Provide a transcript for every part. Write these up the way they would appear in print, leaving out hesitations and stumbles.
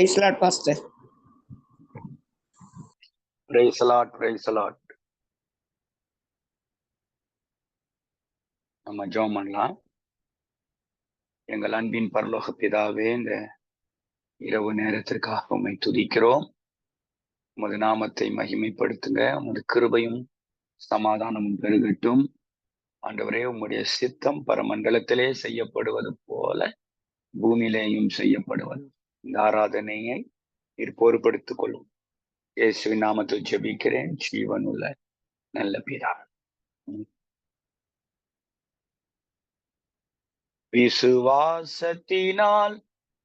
Praise Lord, Pastor. Praise the Lord, praise the Lord. நம்ம ஜெபம் பண்ணலாம். எங்கள் அன்பின் பரலோக பிதாவே, இந்த இரவு நேரத்திற்காக உம்மை துதிக்கிறோம். உமது நாமத்தை மகிமைப்படுத்துங்க. உமது கிருபையும் சமாதானமும் பெருகட்டும். ஆண்டவரே, உம்முடைய சித்தம் பரமண்டலத்திலே செய்யப்படுவது போல பூமியிலேயும் செய்யப்படுவது. இந்த ஆராதனையை நீர் பொறுப்படுத்திக் கொள்ளும். இயேசுவின் நாமத்தில் ஜெபிக்கிறேன், ஜீவனுள்ள நல்ல பிதா. விசுவாசத்தினால்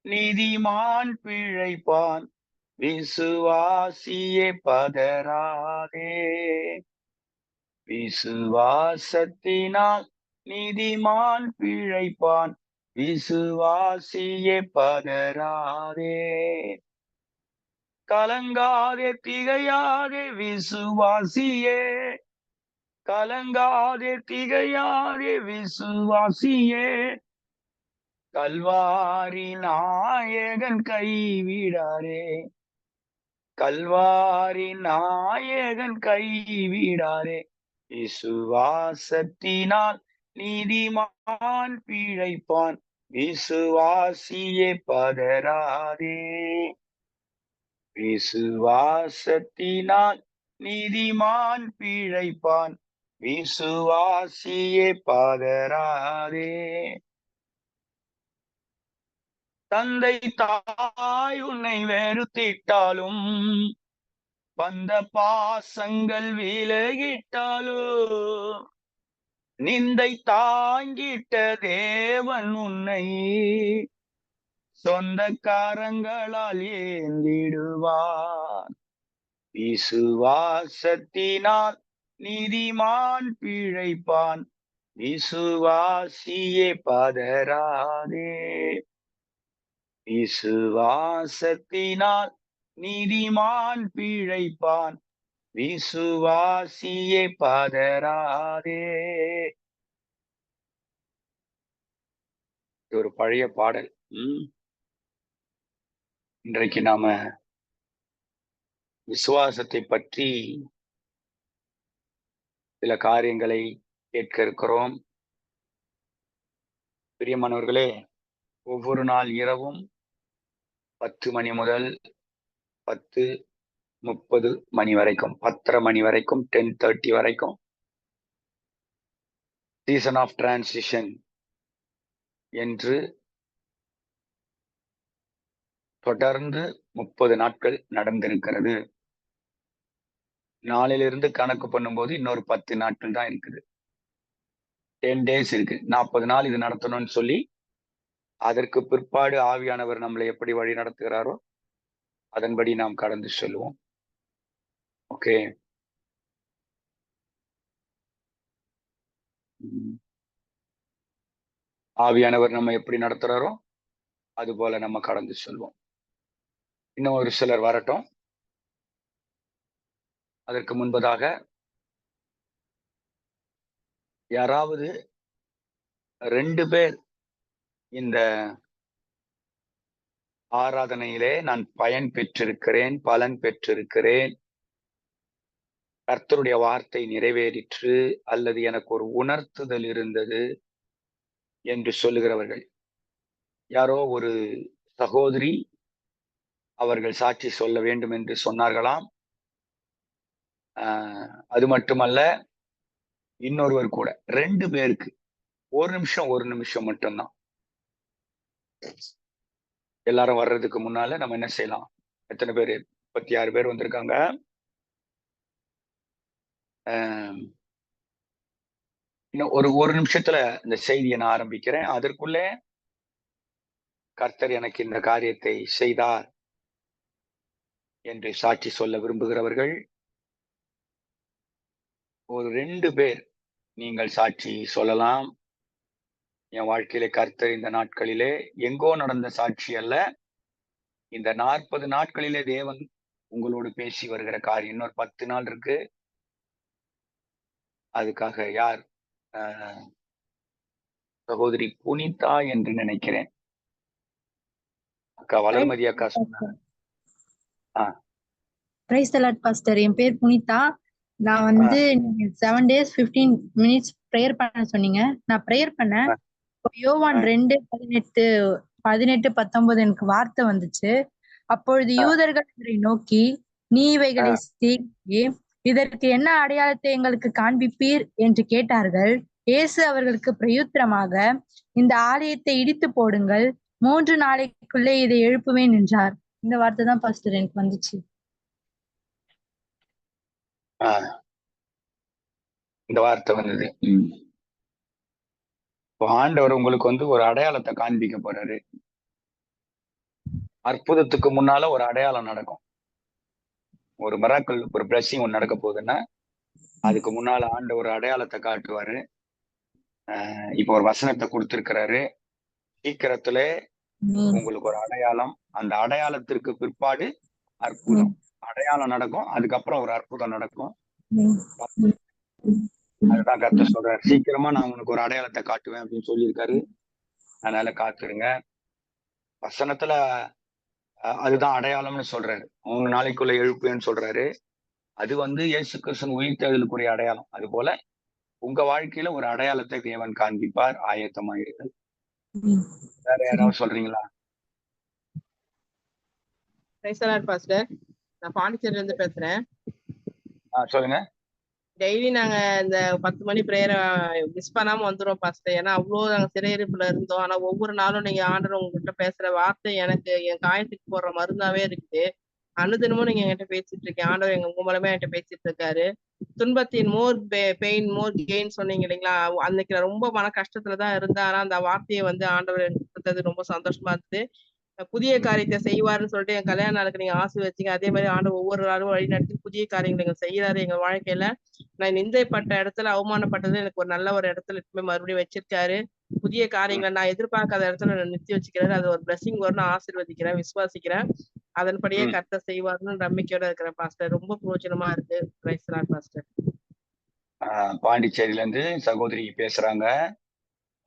நீதிமான் பிழைப்பான், விசுவாசியே பதறாதே. விசுவாசத்தினால் நீதிமான் பிழைப்பான், விசுவாசியே பதறாதே. கலங்காதே திகையாதே விசுவாசியே, கலங்காதே திகையாதே விசுவாசியே. கல்வாரி நாயகன் கைவிடாரே, கல்வாரி நாயகன் கைவிடாரே. விசுவாசத்தினால் நீதிமான் பிழைப்பான், விசுவாசியே பதறாதே. விசுவாசத்தினால் நீதிமான் பிழைப்பான், விசுவாசியே பதறாதே. தந்தை தாய் உன்னை வெறுத்திட்டாலும், பந்த பாசங்கள் விலகிட்டாலும், நிந்தை தாங்கிட்ட தேவன் உன்னை சொந்த கரங்களால் ஏந்திடுவார். விசுவாசத்தினால் நீதிமான் பிழைப்பான், விசுவாசியே பதறாதே. விசுவாசத்தினால் நீதிமான் பிழைப்பான், விசுவாசியே பதறாதே. ஒரு பழைய பாடல். இன்றைக்கு நாம விசுவாசத்தை பற்றி சில காரியங்களை கேட்க இருக்கிறோம். பிரியமானவர்களே, ஒவ்வொரு நாள் இரவும் 10 மணி முதல் 10:30 மணி வரைக்கும், 10:30 மணி வரைக்கும், 10:30 வரைக்கும் சீசன் ஆஃப் டிரான்சிஷன் என்று தொடர்ந்து 30 நாட்கள் நடந்திருக்கிறது. நாளிலிருந்து கணக்கு பண்ணும்போது இன்னொரு 10 நாட்கள் தான் இருக்குது. 10 days இருக்கு. 40 நாள் இது நடத்தணும்னு சொல்லி, அதற்கு பிற்பாடு ஆவியானவர் நம்மளை எப்படி வழி நடத்துகிறாரோ அதன்படி நாம் கடந்து செல்வோம். ஓகே. ஆவியானவர் நம்ம எப்படி நடத்துறாரோ அது போல நம்ம கடந்து செல்வோம். இன்னும் ஒரு சிலர் வரட்டும். அதற்கு முன்பதாக யாராவது 2 பேர் இந்த ஆராதனையிலே நான் பயன் பெற்றிருக்கிறேன், பலன் பெற்றிருக்கிறேன், கர்த்தருடைய வார்த்தை நிறைவேறிற்று, அல்லது எனக்கு ஒரு உணர்த்துதல் இருந்தது என்று சொல்லுகிறவர்கள் யாரோ ஒரு சகோதரி அவர்கள் சாட்சி சொல்ல வேண்டும் என்று சொன்னார்களாம். அது மட்டுமல்ல, இன்னொருவர் கூட 2 பேருக்கு ஒரு நிமிஷம் மட்டும்தான். எல்லாரும் வர்றதுக்கு முன்னால நம்ம என்ன செய்யலாம்? எத்தனை பேர்? 36 பேர் வந்திருக்காங்க. இன்னும் ஒரு நிமிஷத்துல இந்த செய்தியை நான் ஆரம்பிக்கிறேன். அதற்குள்ளே கர்த்தர் எனக்கு இந்த காரியத்தை செய்தார் என்று சாட்சி சொல்ல விரும்புகிறவர்கள் ஒரு 2 பேர் நீங்கள் சாட்சி சொல்லலாம். என் வாழ்க்கையிலே கர்த்தர் இந்த நாட்களிலே எங்கோ நடந்த சாட்சி அல்ல, இந்த 40 நாட்களிலே தேவன் உங்களோடு பேசி வருகிற காரியம். இன்னொரு 10 நாள் இருக்கு. அதுக்காக யார்? சகோதரி புனிதா என்று நினைக்கிறேன். அக்கா வளர்மதி அக்கா சொன்னாங்க. ஆ, பிரைஸ் தி லார்ட் பாஸ்டர். என் பேர் புனிதா. நான் ஆ, வந்து 7 days 15 minutes ப்ரேயர் பண்ண சொன்னீங்க. நான் ப்ரேயர் பண்ணேன். ஆ, யோவான் ஆ, 2:18-19 எனக்கு வார்த்தை வந்துச்சு. அப்பொழுது ஆ, யூதர்கள் அவரை நோக்கி, நீ ஆ, இவைகளை செய்யே, இதற்கு என்ன அடையாளத்தை எங்களுக்கு காண்பிப்பீர் என்று கேட்டார்கள். இயேசு அவர்களுக்கு பிரயுத்தரமாக, இந்த ஆலயத்தை இடித்து போடுங்கள், 3 நாளைக்குள்ளே இதை எழுப்புவேன் என்றார். இந்த வார்த்தை தான் பாஸ்டர் எனக்கு வந்துச்சு. ஆ. இந்த வார்த்தை வந்தது. இப்போ ஆண்டவர் உங்களுக்கு வந்து ஒரு அடையாளத்தை காண்பிக்க போறாரு. அற்புதத்துக்கு முன்னால ஒரு அடையாளம் நடக்கும். ஒரு மிராக்கிள், ஒரு பிளஸிங் ஒன்று நடக்க போகுதுன்னா அதுக்கு முன்னால ஆண்டவர் ஒரு அடையாளத்தை காட்டுவாரு. இப்போ ஒரு வசனத்தை கொடுத்திருக்கிறாரு. சீக்கிரத்துல உங்களுக்கு ஒரு அடையாளம். அந்த அடையாளத்திற்கு பிற்பாடு அற்புதம். அடையாளம் நடக்கும், அதுக்கப்புறம் ஒரு அற்புதம் நடக்கும். அதுதான் கர்த்தர் சொல்றாரு. சீக்கிரமா நான் உனக்கு ஒரு அடையாளத்தை காட்டுவேன் அப்படின்னு சொல்லியிருக்காரு. அதனால காத்துருங்க. வசனத்துல அதுதான் அடையாளம்னு சொல்றாரு. 3 நாளைக்குள்ள எழுப்புவேன்னு சொல்றாரு. அது வந்து இயேசு கிறிஸ்துவின் உயிர்த்தெழுதலுக்குரிய அடையாளம். அது போல உங்க வாழ்க்கையில ஒரு அடையாளத்தை தேவன் காண்பிப்பார். ஆயத்தமாயிருங்கள். வேற யாராவது சொல்றீங்களா? Praise the Lord pastor. நான் பாண்டிச்சேரியில இருந்து பேசுறேன். சொல்லுங்க. டெய்லி நாங்க இந்த 10 மணி பிரேயரை மிஸ் பண்ணாம வந்துரும் பாஸ்டர். ஏன்னா அவ்வளவு நாங்க சிறையிருப்புல இருந்தோம். ஆனா ஒவ்வொரு நாளும் நீங்க ஆண்டவர் உங்ககிட்ட பேசுற வார்த்தை எனக்கு என் காயத்துக்கு போடுற மருந்தாவே இருக்குது. அனுதினமும் நீங்க என்கிட்ட பேசிட்டு இருக்கீங்க. ஆண்டவர் உங்க மூலமா என்கிட்ட பேசிட்டு இருக்காரு. துன்பத்தின் மோர் பெயின் மோர் கெயின் சொன்னீங்க இல்லைங்களா? அன்னைக்கு நான் ரொம்ப மன கஷ்டத்துலதான் இருந்தேன். ஆனா அந்த வார்த்தையை வந்து ஆண்டவர் எனக்கு கொடுத்தது ரொம்ப சந்தோஷமா இருந்தது. புதிய காரியத்தை செய்வாருன்னு சொல்லிட்டு என் கல்யாண நாளுக்கு நீங்க ஆசீர்வதிச்சீங்க. அதே மாதிரி ஆண்டவர் ஒவ்வொரு நாளும் வழி நடத்தி புதிய காரியங்களை நீங்க செய்யறாரு எங்க வாழ்க்கையில. நான் நிந்தைப்பட்ட இடத்துல, அவமானப்பட்டது எனக்கு ஒரு நல்ல ஒரு இடத்துல இப்பவுமே மறுபடியும் வச்சிருக்காரு. புதிய காரியங்களை நான் எதிர்பார்க்காத இடத்துல நிறுத்தி வச்சுக்கிறாரு. அது ஒரு பிளஸிங் வரும்னு ஆசீர்வதிக்கிறேன், விசுவாசிக்கிறேன். அதன்படியே கர்த்தர் செய்வாருன்னு நம்பிக்கையோட இருக்கிறேன் பாஸ்டர். ரொம்ப பிரோஜனமா இருக்கு. Praise the Lord pastor. பாண்டிச்சேரியில இருந்து சகோதரி பேசுறாங்க.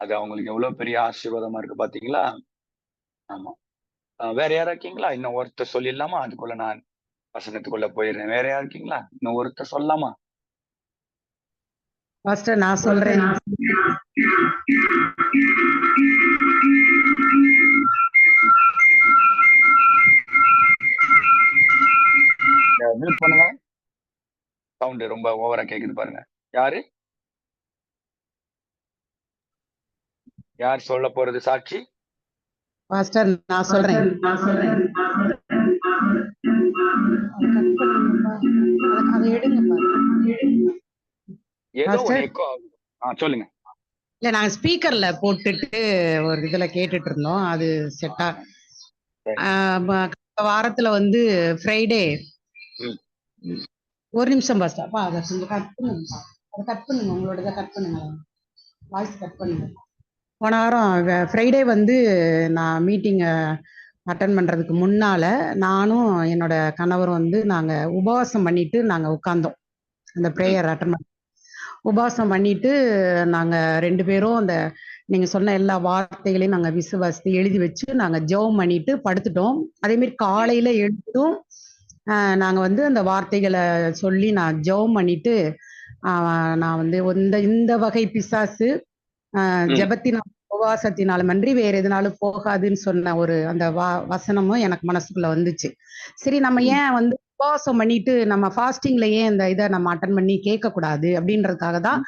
அது அவங்களுக்கு எவ்வளவு பெரிய ஆசீர்வாதமா இருக்கு பாத்தீங்களா? ஆமா. வேற யாரா இருக்கீங்களா? இன்னும் ஒருத்தர் சொல்லிடலாமா? அதுக்குள்ள நான் வசனத்துக்குள்ள போயிடுறேன். வேற யாரா இருக்கீங்களா? இன்னும் ஒருத்தர் சொல்லலாமா? பாஸ்டர் நான் சொல்றேன். மியூட் பண்ணுங்க. சவுண்ட் ரொம்ப ஓவரா கேக்குது பாருங்க. யாரு யார் சொல்ல போறது சாட்சி? பாஸ்டர் நான் சொல்றேன். அதை எடுங்க ஏதோ ஒரு எக்கோ. சொல்லுங்க. இல்ல நாங்க ஸ்பீக்கர்ல போட்டுட்டு ஒரு இதுல கேட்டுட்டு இருந்தோம். அது செட்டா வாரத்துல வந்து ஃப்ரைடே. ஒரு நிமிஷம் பாஸ்டர். அப்பா அதை கொஞ்சம் கட் பண்ணுங்க. அதை கட் பண்ணுங்க. உங்களோட கட் பண்ணுங்க. வாய்ஸ் கட் பண்ணுங்க. போன வாரம் ஃப்ரைடே வந்து நான் மீட்டிங்கை அட்டன் பண்ணுறதுக்கு முன்னால் நானும் என்னோட கணவர் வந்து நாங்கள் உபவாசம் பண்ணிட்டு நாங்கள் உட்கார்ந்தோம். அந்த ப்ரேயர் அட்டன் பண்ண உபவாசம் பண்ணிட்டு நாங்கள் 2 பேரும் அந்த நீங்கள் சொன்ன எல்லா வார்த்தைகளையும் நாங்கள் விசுவாசித்து எழுதி வச்சு நாங்கள் ஜெபம் பண்ணிட்டு படுத்துட்டோம். அதேமாரி காலையில் எழுந்தும் நாங்கள் வந்து அந்த வார்த்தைகளை சொல்லி நான் ஜெபம் பண்ணிட்டு நான் வந்து இந்த வகை பிசாசு ஜெபத்தினால் உபவாசத்தினாலும் அன்றி வேற எதுனாலும் போகாதுன்னு சொன்ன ஒரு அந்த வசனமும் எனக்கு மனசுக்குள்ள வந்துச்சு. சரி நம்ம ஏன் வந்து உபவாசம் பண்ணிட்டு நம்ம ஃபாஸ்டிங்ல ஏன் இந்த இதை நம்ம அட்டன் பண்ணி கேட்க கூடாது அப்படின்றதுக்காக தான்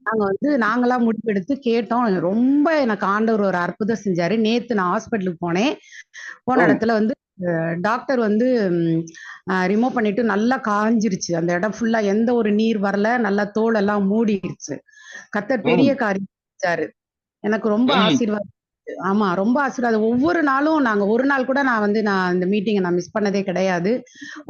நாங்க வந்து நாங்களா முடிவெடுத்து கேட்டோம். ரொம்ப எனக்கு ஆண்டவர் ஒரு அற்புதம் செஞ்சாரு. நேத்து நான் ஹாஸ்பிட்டலுக்கு போன இடத்துல வந்து டாக்டர் வந்து ரிமூவ் பண்ணிட்டு நல்லா காஞ்சிருச்சு. அந்த இடம் ஃபுல்லா எந்த ஒரு நீர் வரல, நல்லா தோல் எல்லாம் மூடிடுச்சு. கர்த்தர் பெரிய காரியம் செஞ்சாரு. எனக்கு ரொம்ப ஆசீர்வாதம். ஆமா, ரொம்ப ஆசீர்வாதம். ஒவ்வொரு நாளும் நாங்க ஒரு நாள் கூட நான் இந்த மீட்டிங்கை நான் மிஸ் பண்ணதே கிடையாது.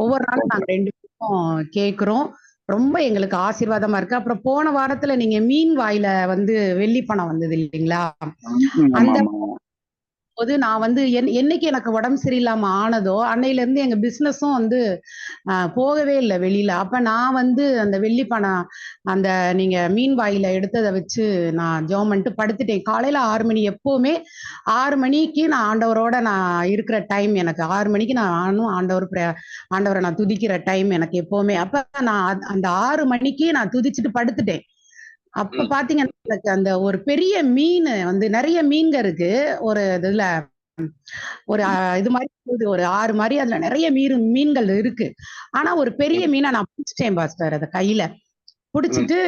ஒவ்வொரு நாளும் நாங்க 2 பேரும் கேட்கிறோம். ரொம்ப எங்களுக்கு ஆசீர்வாதமா இருக்கு. அப்புறம் போன வாரத்துல நீங்க மீன் வாயில வந்து வெள்ளி பணம் வந்தது இல்லைங்களா? அந்த போது நான் வந்து என்னைக்கு எனக்கு உடம்பு சரியில்லாம ஆனதோ அன்னையில இருந்து எங்க பிசினஸும் வந்து போகவே இல்லை வெளியில. அப்ப நான் வந்து அந்த வெள்ளி பணம் அந்த நீங்க மீன் வாயில எடுத்ததை வச்சு நான் ஜெபம் பண்ணிட்டு படுத்துட்டேன். காலையில 6 மணி, எப்பவுமே 6 மணிக்கு நான் ஆண்டவரோட நான் இருக்கிற டைம். எனக்கு 6 மணிக்கு நானும் ஆண்டவரை நான் துதிக்கிற டைம் எனக்கு எப்பவுமே. அப்ப நான் அந்த 6 மணிக்கு நான் துதிச்சுட்டு படுத்துட்டேன். அப்ப பாத்தீங்கன்னா எனக்கு அந்த ஒரு பெரிய மீன் வந்து, நிறைய மீன்க இருக்கு ஒரு இதுல, ஒரு இது மாதிரி ஒரு 6 மாதிரி, அதுல நிறைய மீன்கள் இருக்கு. ஆனா ஒரு பெரிய மீனை நான் பிடிச்சிட்டேன் பாஸ்டர். அதை கையில பிடிச்சிட்டு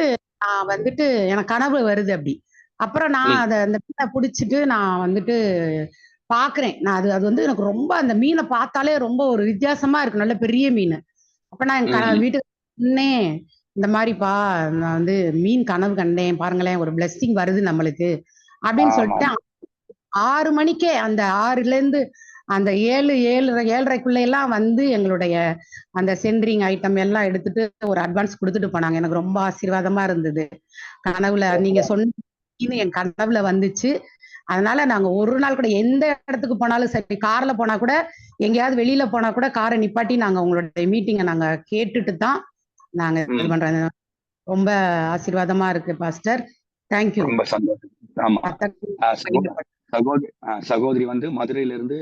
நான் வந்துட்டு எனக்கு கனவு வருது அப்படி. அப்புறம் நான் அந்த மீனை பிடிச்சிட்டு நான் வந்துட்டு பாக்குறேன். நான் அது அது வந்து எனக்கு ரொம்ப, அந்த மீனை பார்த்தாலே ரொம்ப ஒரு வித்தியாசமா இருக்கு, நல்ல பெரிய மீன். அப்ப நான் என் வீட்டுக்கு சொன்னேன், இந்த மாதிரிப்பா நான் வந்து மீன் கனவு கண்டேன், பாருங்களேன் ஒரு பிளெஸ்ஸிங் வருது நம்மளுக்கு அப்படின்னு சொல்லிட்டு 6 மணிக்கே, அந்த 6ல இருந்து அந்த 7:30 எல்லாம் வந்து எங்களுடைய அந்த சென்ட்ரிங் ஐட்டம் எல்லாம் எடுத்துட்டு ஒரு அட்வான்ஸ் கொடுத்துட்டு போனாங்க. எனக்கு ரொம்ப ஆசீர்வாதமா இருந்தது. கனவுல நீங்க சொன்ன என் கனவுல வந்துச்சு. அதனால நாங்க ஒரு நாள் கூட எந்த இடத்துக்கு போனாலும் சரி, கார்ல போனா கூட, எங்கேயாவது வெளியில போனா கூட காரை நிப்பாட்டி நாங்க உங்களுடைய மீட்டிங்கை நாங்க கேட்டுட்டு தான் நாங்க இது பண்றது. ரொம்ப ஆசீர்வாதமா இருக்கு பாஸ்டர். தேங்க்யூ. ரொம்ப சந்தோஷம். ஆமா, சகோதரி வந்து மதுரையில இருந்து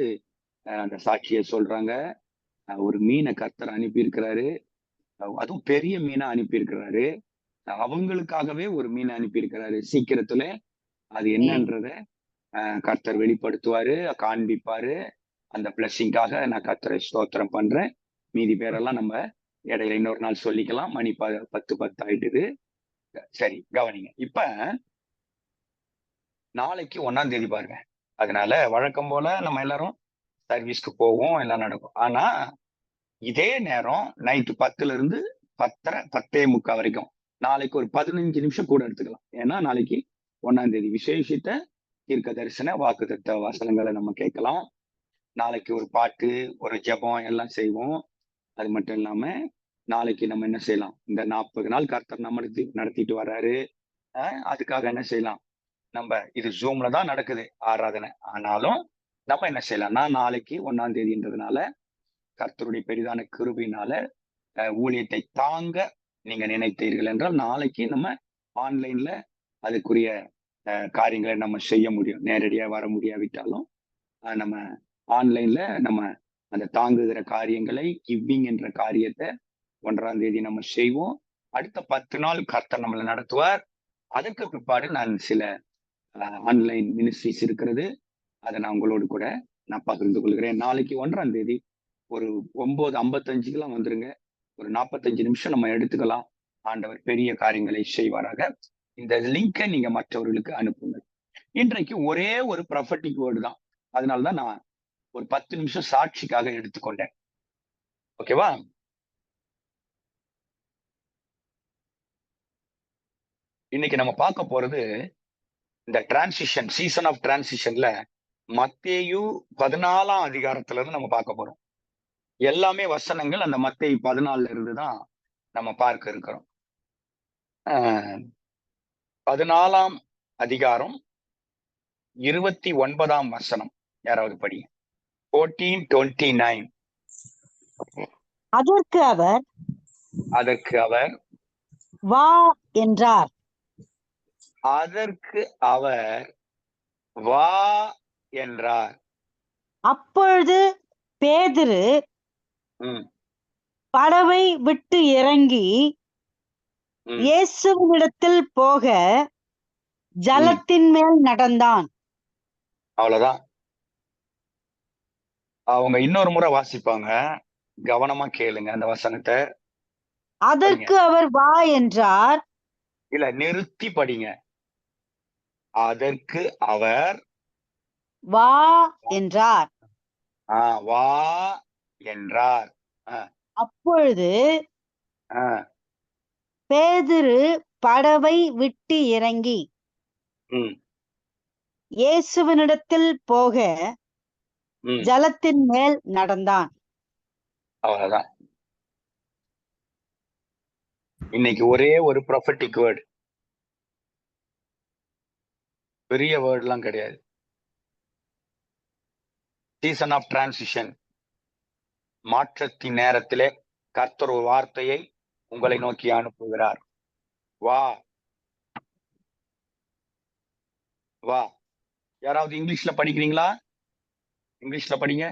அந்த சாட்சியை சொல்றாங்க. ஒரு மீனை கர்த்தர் அனுப்பி இருக்கிறாரு, அதுவும் பெரிய மீனை அனுப்பி இருக்கிறாரு. அவங்களுக்காகவே ஒரு மீனை அனுப்பி இருக்கிறாரு. சீக்கிரத்துல அது என்னன்றத கர்த்தர் வெளிப்படுத்துவாரு, காண்பிப்பாரு. அந்த பிளஸிங்காக நான் கர்த்தரை ஸ்தோத்திரம் பண்றேன். மீதி பேரெல்லாம் நம்ம இடையில இன்னொரு நாள் சொல்லிக்கலாம். மணி 10 ஆயிட்டுது. சரி, கவனிங்க. இப்ப நாளைக்கு 1ஆம் தேதி பாருங்க. அதனால வழக்கம் போல நம்ம எல்லாரும் சர்வீஸ்க்கு போவோம், எல்லாம் நடக்கும். ஆனா இதே நேரம் நைட்டு 10ல இருந்து 10:30, 10:45 வரைக்கும் நாளைக்கு ஒரு 15 நிமிஷம் கூட எடுத்துக்கலாம். ஏன்னா நாளைக்கு 1ஆம் தேதி விசேஷித்த தீர்க்க தரிசன வாக்குத்தத்த வசனங்களை நம்ம கேட்கலாம். நாளைக்கு ஒரு பாட்டு, ஒரு ஜெபம் எல்லாம் செய்வோம். அது மட்டும் இல்லாம நாளைக்கு நம்ம என்ன செய்யலாம், இந்த 40 நாள் கர்த்தர் நம்மளுக்கு நடத்திட்டு வர்றாரு. அதுக்காக என்ன செய்யலாம், நம்ம இது ஜூம்ல தான் நடக்குது ஆராதனை, ஆனாலும் நம்ம என்ன செய்யலாம்னா நாளைக்கு 1ஆம் தேதின்றதுனால கர்த்தருடைய பெரிதான கிருபையினால ஊழியத்தை தாங்க நீங்க நினைத்தீர்கள் என்றால் நாளைக்கு நம்ம ஆன்லைன்ல அதுக்குரிய காரியங்களை நம்ம செய்ய முடியும். நேரடியா வர முடியாவிட்டாலும் நம்ம ஆன்லைன்ல நம்ம அந்த தாங்குகிற காரியங்களை, கிவிங் என்ற காரியத்தை 1ஆம் தேதி நம்ம செய்வோம். அடுத்த 10 நாள் கர்த்தர் நம்மளை நடத்துவார். அதற்கு பிற்பாடு நான் சில ஆன்லைன் மினிஸ்ட்ரிஸ் இருக்கிறது, அதை நான் உங்களோடு கூட நான் பகிர்ந்து கொள்கிறேன். நாளைக்கு 1ஆம் தேதி ஒரு 9:55 வந்துருங்க. ஒரு 45 நிமிஷம் நம்ம எடுத்துக்கலாம். ஆண்டவர் பெரிய காரியங்களை செய்வாராக. இந்த லிங்கை நீங்க மற்றவர்களுக்கு அனுப்புங்க. இன்றைக்கு ஒரே ஒரு ப்ராஃபட்டிக் வேர்டு தான், அதனாலதான் நான் ஒரு 10 நிமிஷம் சாட்சிக்காக எடுத்துக்கொண்டேன். ஓகேவா? இன்னைக்கு நம்ம பார்க்க போறது இந்த டிரான்சிஷன், சீசன் ஆஃப் டிரான்சிஷன்ல மத்தேயு 14ஆம் அதிகாரத்துல இருந்து நம்ம பார்க்க போறோம். எல்லாமே வசனங்கள் அந்த மத்தேயு 14ல இருந்து தான் நம்ம பார்க்க இருக்கிறோம். 14ஆம் அதிகாரம் 29ஆம் வசனம் யாராவது படிங்க. 14:29. அதற்கு அவர் வா என்றார். அதற்கு அவர் வா என்றார். அப்பொழுது பேதுரு படவை விட்டு இறங்கி இயேசுவினிடத்தில் போக ஜலத்தின் மேல் நடந்தான். அவ்வளவுதான். அவங்க இன்னொரு முறை வாசிப்பாங்க, கவனமா கேளுங்க அந்த வசனத்தை. அதற்கு அவர் வா என்றார். இல்ல, நிறுத்தி படிங்க. அதற்கு அவர் வா என்றார். வா என்றார். அப்பொழுது பேதுரு படவை விட்டு இறங்கி இயேசுவினிடத்தில் போக ஜலத்தின் மேல் நடந்தான். அவ்வளவுதான். இன்னைக்கு ஒரே ஒரு ப்ராஃபட்டிக் வேர்டு, பெரிய வேர்ட் எல்லாம் கிடையாது. சீசன் ஆஃப் டிரான்சிஷன், மாற்றத்தின் நேரத்திலே கர்த்தர் ஒரு வார்த்தையை உங்களை நோக்கி அனுப்புகிறார். வா வா. யாராவது இங்கிலீஷ்ல படிக்கிறீங்களா? இங்கிலீஷ்ல படிங்க.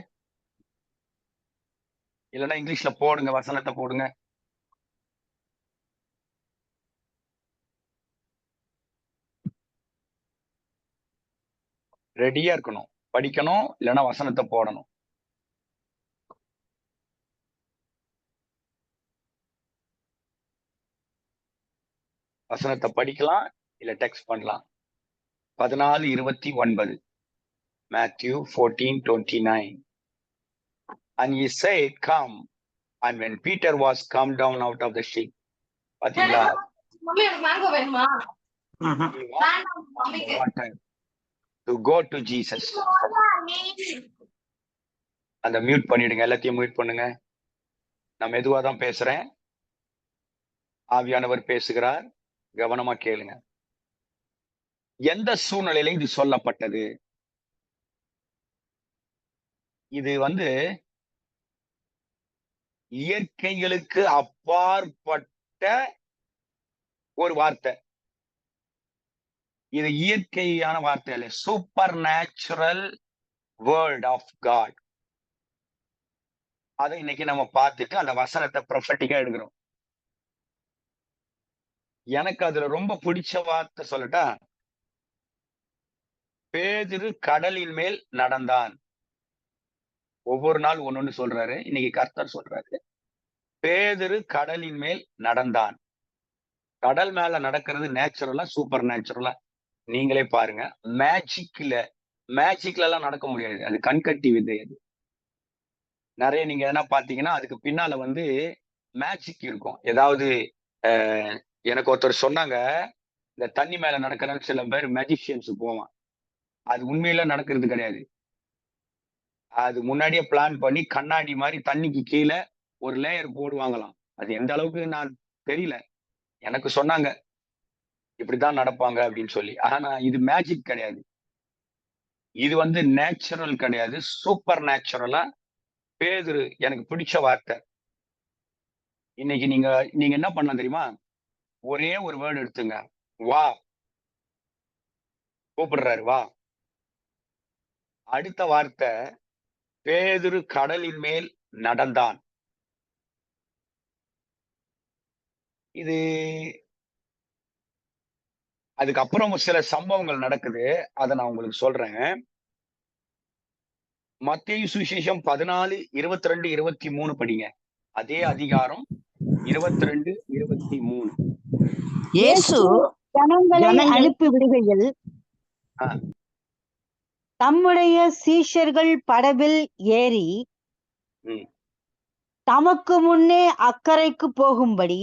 இல்லைன்னா இங்கிலீஷ்ல போடுங்க, வசனத்தை போடுங்க. ரெடியா இருக்கணும், படிக்கணும், இல்லைன்னா வசனத்தை போடணும். வசனத்தை படிக்கலாம், இல்ல டெக்ஸ்ட் பண்ணலாம். 14:29, Matthew 14:29. And he said, come. And when Peter was come down out of the ship, பாத்தீங்களா, to go to Jesus. அந்த மியூட் பண்ணிடுங்க, எல்லாத்தையும் மியூட் பண்ணுங்க. நான் மெதுவா தான் பேசுறேன், ஆவியானவர் பேசுகிறார், கவனமா கேளுங்க. எந்த சூழ்நிலையில இது சொல்லப்பட்டது? இது இயற்கைகளுக்கு அப்பாற்பட்ட ஒரு வார்த்தை. இது இயற்கையான வார்த்தை அல்ல, supernatural word of God. அதை இன்னைக்கு நம்ம பார்த்துட்டு அந்த வசனத்தை ப்ரொஃபட்டிக்கா எடுக்கிறோம். எனக்கு அதுல ரொம்ப பிடிச்ச வார்த்தை சொல்லட்டா, பேதுரு கடலின் மேல் நடந்தான். ஒவ்வொரு நாள் ஒன்னொன்னு சொல்றாரு, இன்னைக்கு கர்த்தர் சொல்றாரு, பேதுரு கடலின் மேல் நடந்தான். கடல் மேல நடக்கிறது நேச்சுரலா, சூப்பர் நேச்சுரலா? நீங்களே பாருங்க. மேஜிக்ல எல்லாம் நடக்க முடியாது, அது கண்கட்டி விதை. அது நிறைய நீங்க எதனா பாத்தீங்கன்னா அதுக்கு பின்னால மேஜிக் இருக்கும். ஏதாவது எனக்கு ஒருத்தர் சொன்னாங்க, இந்த தண்ணி மேல நடக்கிற சில பேர் மேஜிஷியன்ஸ் போவான். அது உண்மையில நடக்கிறது கிடையாது. அது முன்னாடியே பிளான் பண்ணி கண்ணாடி மாதிரி தண்ணிக்கு கீழே ஒரு லேயர் போடுவாங்களாம். அது எந்த அளவுக்கு நான் தெரியல, எனக்கு சொன்னாங்க இப்படிதான் நடப்பாங்க அப்படின்னு சொல்லி. ஆனா இது மேஜிக் கிடையாது, இது நேச்சுரல் கிடையாது, சூப்பர் நேச்சுரலா. பேதுரு எனக்கு பிடிச்ச வார்த்தை. இன்னைக்கு நீங்க என்ன பண்ணலாம் தெரியுமா? ஒரே ஒரு வேர்டு எடுத்துங்க, வா. கூப்பிடுறாரு, வா. அடுத்த வார்த்தை, பேதுரு கடலின் மேல் நடந்தான். இது அதுக்கப்புறம் சில சம்பவங்கள் நடக்குது, அதை நான் உங்களுக்கு சொல்றேன். மத்தேயு சுவிசேஷம் 14:22-23 படிங்க. அதே அதிகாரம் 22-23. இயேசு ஜனங்களை அனுப்பி விடுகையில் தம்முடைய சீஷர்கள் படவில் ஏறி தமக்கு முன்னே அக்கறைக்கு போகும்படி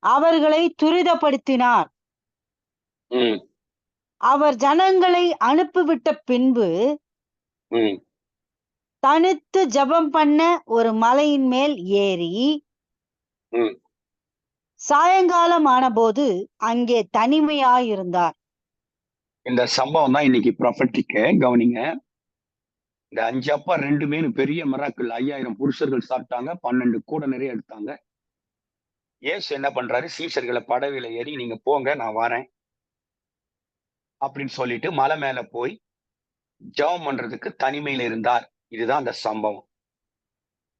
அவர்களை துரிதப்படுத்தினார். அவர் ஜனங்களை அனுப்பிவிட்ட பின்பு தனித்து ஜெபம் பண்ண ஒரு மலையின் மேல் ஏறி சாயங்காலம் ஆனபோது அங்கே தனிமையாயிருந்தார். இந்த சம்பவம் தான் இன்னைக்கு ப்ராஃபட்டிக்கு. கவனிங்க, இந்த 5 அப்பா 2 மீன் பெரிய மிராக்கிள். 5000 புருஷர்கள் சாப்பிட்டாங்க, 12 கூட நிறைய எடுத்தாங்க. இயேசு என்ன பண்றாரு, சீஷர்களை படவில ஏறி நீங்க போங்க, நான் வரேன் அப்படின்னு சொல்லிட்டு மலை மேல போய் ஜெபம் பண்றதுக்கு தனிமையில இருந்தார். இதுதான் அந்த சம்பவம்.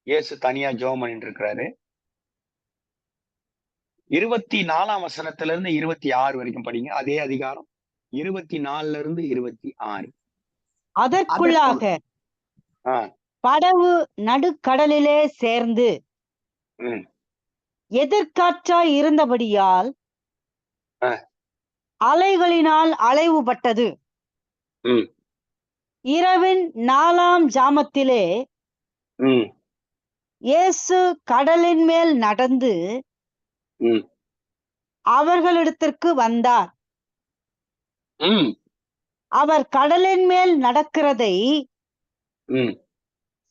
இயேசு தனியா ஜெபம் பண்ணிட்டு இருக்கிறாரு. 24ஆம் வசனத்துல இருந்து 26 வரைக்கும் படிங்க. அதே அதிகாரம் 24ல இருந்து 26. அதற்குள்ளாக படவு நடுக்கடலிலே சேர்ந்து எதிர்காற்றாய் இருந்தபடியால் அலைகளினால் அலைவுபட்டது. இரவின் 4ஆம் ஜாமத்திலே இயேசு கடலின் மேல் நடந்து அவர்களிடத்திற்கு வந்தார். அவர் கடலின் மேல் நடக்கிறதை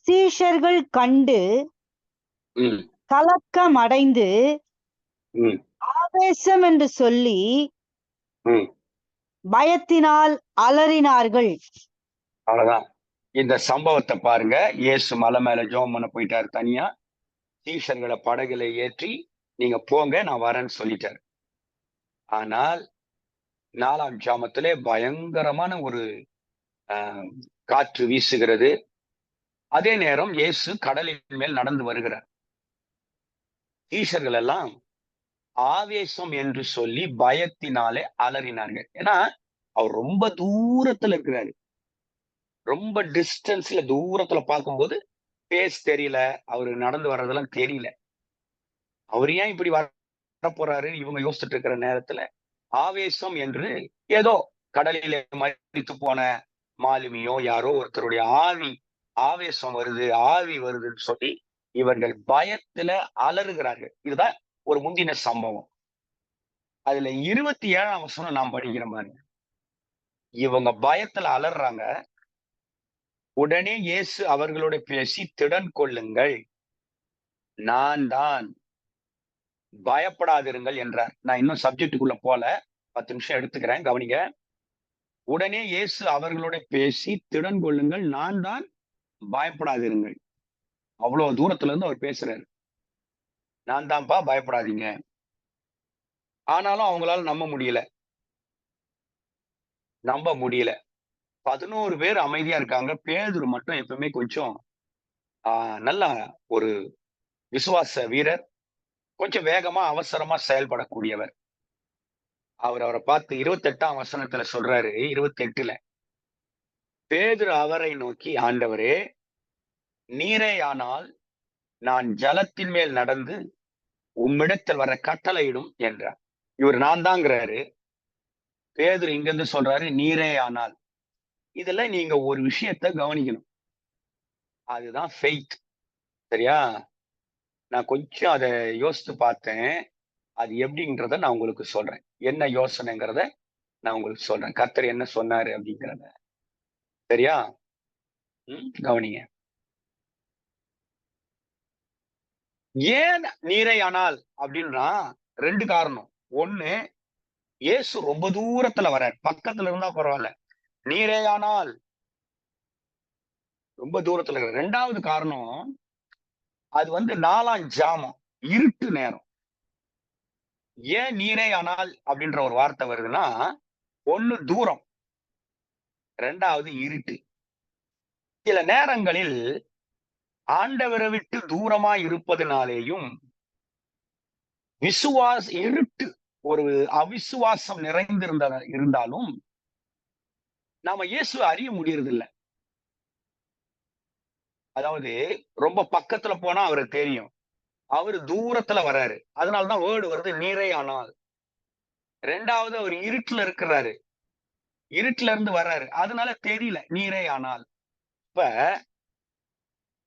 சீஷர்கள் கண்டு கலக்கமடைந்து ஆவேசம் என்று சொல்லி பயத்தினால் அலறினார்கள். அவ்வளவுதான். இந்த சம்பவத்தை பாருங்க. இயேசு மலை மேல ஜெபம் பண்ண போயிட்டாரு தனியா. சீஷர்களை படகுல ஏற்றி நீங்க போங்க, நான் வரேன்னு சொல்லிட்டாரு. ஆனால் 4ஆம் ஜாமத்திலே பயங்கரமான ஒரு காற்று வீசுகிறது. அதே நேரம் இயேசு கடலின் மேல் நடந்து வருகிறார். சீஷர்கள் எல்லாம் ஆவேசம் என்று சொல்லி பயத்தினாலே அலறினார்கள். ஏன்னா அவர் ரொம்ப தூரத்துல இருக்கிறாரு. ரொம்ப டிஸ்டன்ஸ்ல தூரத்துல பார்க்கும்போது பேஸ் தெரியல, அவரு நடந்து வர்றதெல்லாம் தெரியல. அவர் ஏன் இப்படி வர போறாரு இவங்க யோசிச்சுட்டு இருக்கிற நேரத்துல ஆவேசம் என்று ஏதோ கடலிலே மரித்து போன மாலுமியோ யாரோ ஒருத்தருடைய ஆவேசம் வருது, ஆவி வருதுன்னு சொல்லி இவர்கள் பயத்துல அலறுகிறார்கள். இதுதான் ஒரு முந்தின சம்பவம். அதுல 27ஆம் வசனம் நாம் படிக்கிற மாதிரி, இவங்க பயத்துல அலறாங்க. உடனே இயேசு அவர்களோட பேசி, திடன் கொள்ளுங்கள், நான் தான், பயப்படாதிருங்கள் என்றார். நான் இன்னும் சப்ஜெக்டுக்குள்ள போல, 10 நிமிஷம் எடுத்துக்கிறேன், கவனிங்க. உடனே இயேசு அவர்களோட பேசி, திடன் கொள்ளுங்கள், நான் தான், பயப்படாதிருங்கள். அவ்வளவு தூரத்துல இருந்து அவர் பேசுறாரு. நான் தான்ப்பா, பயப்படாதீங்க. ஆனாலும் அவங்களால நம்ப முடியல. 11 பேர் அமைதியா இருக்காங்க. பேதுரு மட்டும் எப்பவுமே கொஞ்சம் நல்ல ஒரு விசுவாச வீரர், கொஞ்சம் வேகமா அவசரமா செயல்படக்கூடியவர். அவரை பார்த்து 28ஆம் வசனத்துல சொல்றாரு, 28ல, பேதுரு அவரை நோக்கி, ஆண்டவரே, நீரேயானால் நான் ஜலத்தின் மேல் நடந்து உம்மிடத்தில் வர கட்டளையிடும் என்றார். இவர் நான் தாங்கிறாரு. பேதுரு இங்கிருந்து சொல்றாரு, நீரேயானால். இதுல நீங்க ஒரு விஷயத்த கவனிக்கணும். அதுதான் ஃபெய்த். சரியா? நான் கொஞ்சம் அதை யோசித்து பார்த்தேன். அது எப்படின்றத நான் உங்களுக்கு சொல்றேன். என்ன யோசனைங்கிறத நான் உங்களுக்கு சொல்றேன். கர்த்தர் என்ன சொன்னாரு அப்படிங்கிறத. சரியா? கவனிங்க. ஏன் நீரேயானால் அப்படின்னா 2 காரணம். ஒண்ணு, இயேசு ரொம்ப தூரத்துல வர்றார். பக்கத்துல இருந்தா பரவாயில்ல. நீரேயானால் ரொம்ப தூரத்துல இருக்கிற. 2வது காரணம், அது 4ஆம் ஜாமம், இருட்டு நேரம். ஏன் நீரேயானால் அப்படின்ற ஒரு வார்த்தை வருதுன்னா, 1 தூரம், 2வது இருட்டு. சில நேரங்களில் ஆண்டவரை விட்டு தூரமா இருப்பதனாலேயும் இருட்டு, ஒரு அவிசுவாசம் இருந்தாலும் நாம இயேசுவை அறிய முடியறது இல்ல. அதாவது ரொம்ப பக்கத்துல போனா அவருக்கு தெரியும், அவரு தூரத்துல வர்றாரு. அதனாலதான் வேர்டு வருது நீரேயானால். 2வது அவர் இருட்டுல இருக்கிறாரு, இருட்டுல இருந்து வர்றாரு, அதனால தெரியல நீரேயானால். இப்ப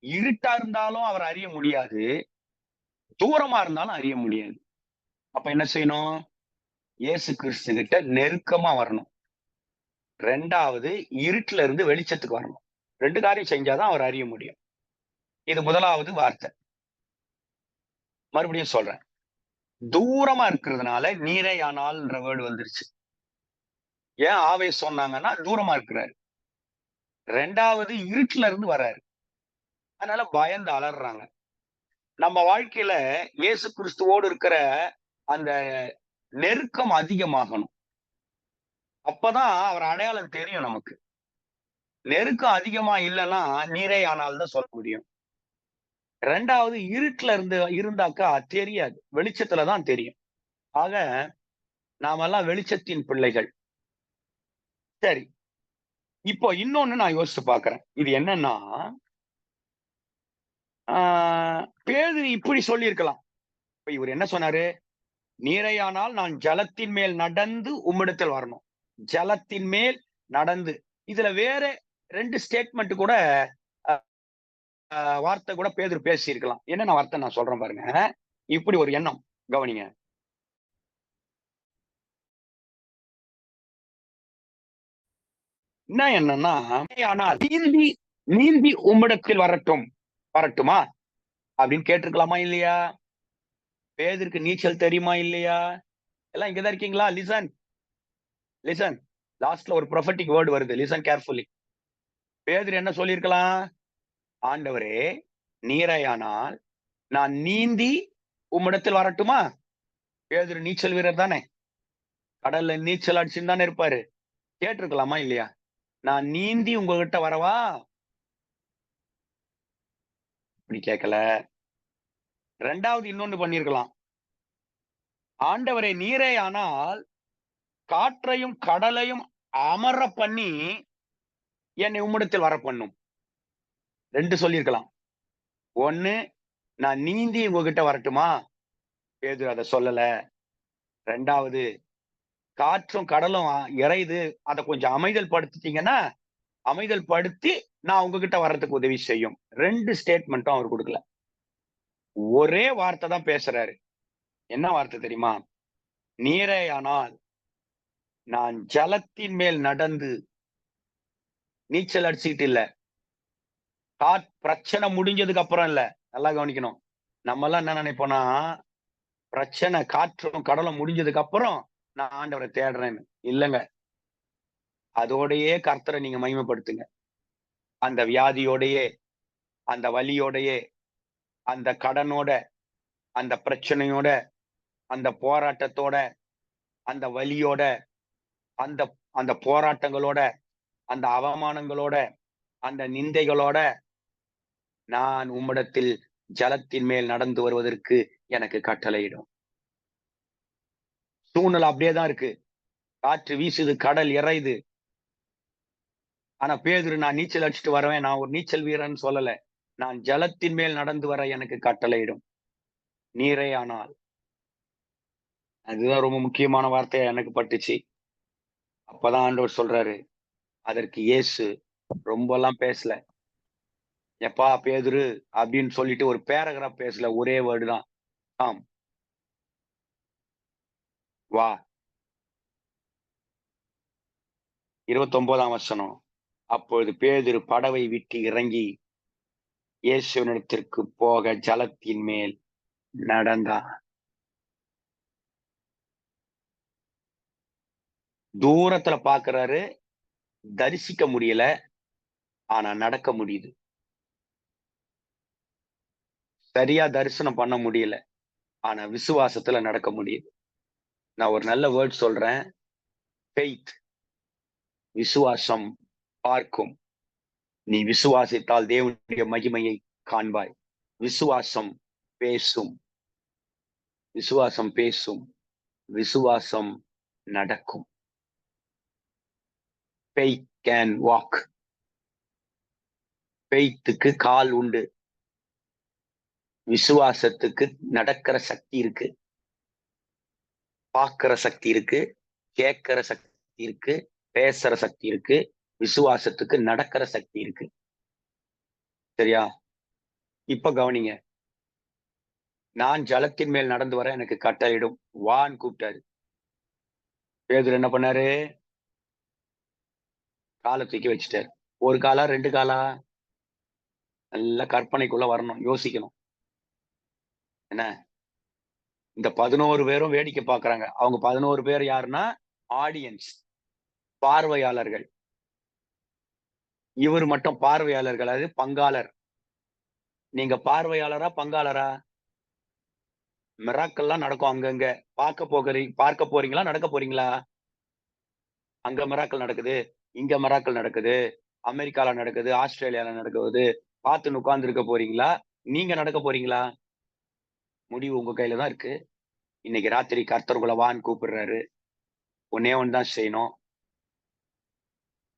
இருட்டா இருந்தாலும் அவர் அறிய முடியாது, தூரமா இருந்தாலும் அறிய முடியாது. அப்ப என்ன செய்யணும்? இயேசு கிறிஸ்து கிட்ட நெருக்கமா வரணும். 2வது இருட்டுல இருந்து வெளிச்சத்துக்கு வரணும். 2 காரியம் செஞ்சாதான் அவர் அறிய முடியும். இது 1வது வார்த்தை. மறுபடியும் சொல்றேன். தூரமா இருக்கிறதுனால நீரேயானால்ன்ற வேர்டு வந்துருச்சு. ஏன் ஆவேசம் சொன்னாங்கன்னா தூரமா இருக்கிறாரு. 2வது இருட்டுல இருந்து வர்றாரு, அதனால பயந்து அலறாங்க. நம்ம வாழ்க்கையில இயேசு கிறிஸ்துவோடு இருக்கிற அந்த நெருக்கம் அதிகமாகணும். அப்பதான் அவர் அடையாளம் தெரியும் நமக்கு. நெருக்கம் அதிகமா இல்லைன்னா நீரேயானால் தான் சொல்ல முடியும். 2வது இருட்டுல இருந்தாக்கா தெரியாது, வெளிச்சத்துலதான் தெரியும். ஆக நாமெல்லாம் வெளிச்சத்தின் பிள்ளைகள். சரி, இப்போ இன்னொன்னு நான் யோசிச்சு பாக்குறேன். இது என்னன்னா, பேதுரு இப்படி சொல்லியிருக்கலாம். இப்ப இவர் என்ன சொன்னாரு? நீரேயானால் நான் ஜலத்தின் மேல் நடந்து உம்மிடத்தில் வரணும். ஜலத்தின் மேல் நடந்து. இதுல வேற 2 ஸ்டேட்மெண்ட் கூட, வார்த்தை கூட பேதுரு பேசியிருக்கலாம். என்னென்ன வார்த்தை நான் சொல்றேன் பாருங்க. இப்படி ஒரு எண்ணம், கவனிங்க. என்ன என்னன்னா, ஆனால் நீந்தி உம்மிடத்தில் வரட்டுமா அப்படின்னு கேட்டிருக்கலாமா இல்லையா? பேதுருக்கு நீச்சல் தெரியுமா இல்லையா? எல்லாம் இங்கதான் இருக்கீங்களா? லிசன். லாஸ்ட்ல ஒரு ப்ரொஃபட்டிக் வேர்டு வருது, லிசன் கேர்ஃபுல்லி. பேதுரு என்ன சொல்லியிருக்கலாம்? ஆண்டவரே, நீரையானால் நான் நீந்தி உம்மிடத்தில் வரட்டுமா? பேதுரு நீச்சல் வீரர் தானே, கடல்ல நீச்சல் அடிச்சுன்னு தானே இருப்பாரு. கேட்டிருக்கலாமா இல்லையா? நான் நீந்தி உங்ககிட்ட வரவா? இப்படி கேட்கல. ரெண்டாவது இன்னொன்னு பண்ணிருக்கலாம். ஆண்டவரே, நீரே ஆனால் காற்றையும் கடலையும் அமர பண்ணி என்னை உம்மிடத்தில் வர பண்ணும். 2 சொல்லியிருக்கலாம். ஒண்ணு, நான் நீந்தி உங்ககிட்ட வரட்டுமா? பேதுரு அதை சொல்லல. 2வது, காற்றும் கடலும் இறையுது, அதை கொஞ்சம் அமைதல் படுத்திட்டீங்கன்னா, அமைதல் படுத்தி நான் உங்ககிட்ட வர்றதுக்கு உதவி செய்யும். 2 ஸ்டேட்மெண்ட்டும் அவர் கொடுக்கல. ஒரே வார்த்தை தான் பேசுறாரு. என்ன வார்த்தை தெரியுமா? நீரேயானால் நான் ஜலத்தின் மேல் நடந்து, நீச்சல் அடிச்சுக்கிட்டு இல்ல, பிரச்சனை முடிஞ்சதுக்கு அப்புறம் இல்ல. நல்லா கவனிக்கணும். நம்ம எல்லாம் என்ன நினைப்போம்னா, பிரச்சனை காற்றும் கடலும் முடிஞ்சதுக்கு அப்புறம் நான் ஆண்டவரை தேடுறேன்னு. இல்லங்க, அதோடயே கர்த்தரை நீங்க மகிமைப்படுத்துங்க. அந்த வியாதியோடையே, அந்த வலியோடையே, அந்த கடனோட, அந்த பிரச்சனையோட, அந்த போராட்டத்தோட, அந்த வலியோட, அந்த அந்த போராட்டங்களோட, அந்த அவமானங்களோட, அந்த நிந்தைகளோட நான் உம்மிடத்தில் ஜலத்தின் மேல் நடந்து வருவதற்கு எனக்கு கட்டளையிடும். சூழ்நிலை அப்படியேதான் இருக்கு. காற்று வீசுது, கடல் இறையுது. ஆனா பேதுரு, நான் நீச்சல் அடிச்சுட்டு வரவேன், நான் ஒரு நீச்சல் வீரன் சொல்லல. நான் ஜலத்தின் மேல் நடந்து வர எனக்கு கட்டளையிடும். நீரே ஆனால். அதுதான் ரொம்ப முக்கியமான வார்த்தையா எனக்கு பட்டுச்சு. அப்பதான் ஆண்டவர் சொல்றாரு, அதற்கு இயேசு ரொம்ப எல்லாம் பேசல. எப்பா பேதுரு அப்படின்னு சொல்லிட்டு ஒரு பேராகிராஃப் பேசல. ஒரே வேர்டு தான், ஆம், வா. 29ஆம் வசனம். அப்பொழுது பேதுரு படவை விட்டு இறங்கி இயேசுவினிடத்திற்கு போக ஜலத்தின் மேல் நடந்தான். தூரத்துல பாக்குறாரு, தரிசிக்க முடியல, ஆனா நடக்க முடியுது. சரியா தரிசனம் பண்ண முடியல, ஆனா விசுவாசத்துல நடக்க முடியுது. நான் ஒரு நல்ல வேர்ட் சொல்றேன். ஃபெய்த். விசுவாசம் பார்க்கும். நீ விசுவாசித்தால் தேவனுடைய மகிமையை காண்பாய். விசுவாசம் பேசும். விசுவாசம் பேசும். விசுவாசம் நடக்கும். Faith can walk. ஃபெய்த்துக்கு கால் உண்டு. விசுவாசத்துக்கு நடக்கிற சக்தி இருக்கு, பார்க்கிற சக்தி இருக்கு, கேட்கிற சக்தி இருக்கு, பேசுற சக்தி இருக்கு. விசுவாசத்துக்கு நடக்கிற சக்தி இருக்கு. சரியா? இப்ப கவனிங்க. நான் ஜலத்தின் மேல் நடந்து வர எனக்கு கட்டளையிடும், வான்னு கூப்பிட்டாரு. பேதுரு என்ன பண்ணாரு? காலை தூக்கி வச்சுட்டாரு. ஒரு காலா 2 காலா? நல்ல கற்பனைக்குள்ள வரணும், யோசிக்கணும். என்ன, இந்த 11 பேரும் வேடிக்கை பார்க்கறாங்க. அவங்க 11 பேர் யாருன்னா ஆடியன்ஸ், பார்வையாளர்கள். இவர் மட்டும் பார்வையாளர்கள், அது பங்காளர். நீங்க பார்வையாளரா பங்காளரா? மிராக்கல்லாம் நடக்கும் அங்கங்க. பார்க்க போறீங்களா, நடக்க போறீங்களா? அங்க மிராக்கள் நடக்குது, இங்க மிராக்கள் நடக்குது, அமெரிக்கால நடக்குது, ஆஸ்திரேலியால நடக்குது. பார்த்துன்னு உட்கார்ந்து இருக்க போறீங்களா? நீங்க நடக்க போறீங்களா? முடிவு உங்க கையில தான் இருக்கு. இன்னைக்கு ராத்திரி கர்த்தர் உங்களை வான்னு கூப்பிடுறாரு. ஒண்ணே ஒண்ணு தான் செய்யணும்.